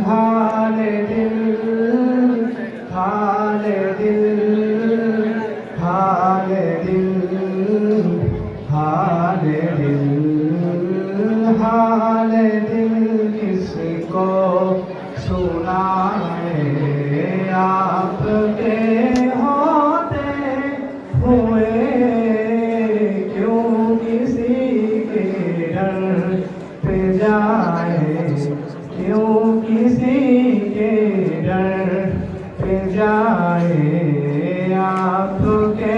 हाले दिल हाले दिल हाले दिल हाले दिल हाले दिल किसको सुनाए आपके होते हुए क्यों किसी के डर पे जाए क्यों किसी के डर पे जाए आपके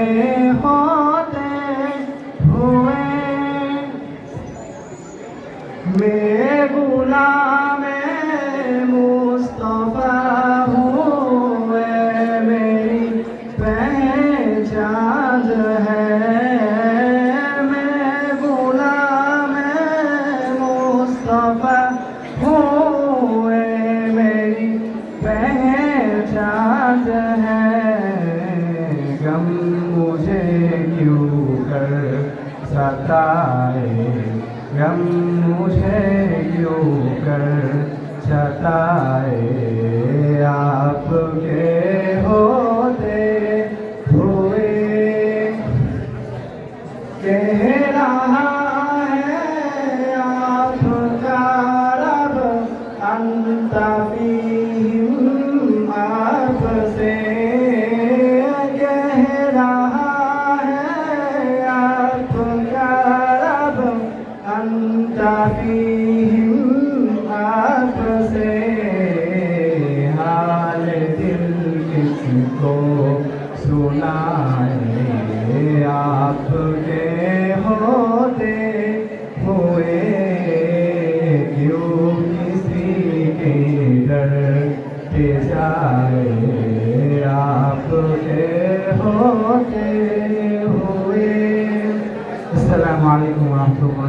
होते हुए मैं गुलाम मुस्तफा हूँ मेरी पहचान है मैं गुलाम मुस्तफा हूँ मेरी पहचान है गम मुझे क्यों कर सताए गम मुझे क्यों कर सताए आपके होते हुए कह रहा है आपका रब अंता फीहिम आपसे कह रहा है आपका रब अंता फीहिम आपसे हाल दिल किसको सुनाए आपके होते हुए क्यों किसी के डर पे जाए आपके होते हुए। अस्सलामु अलैकुम व रहमतुल्लाह।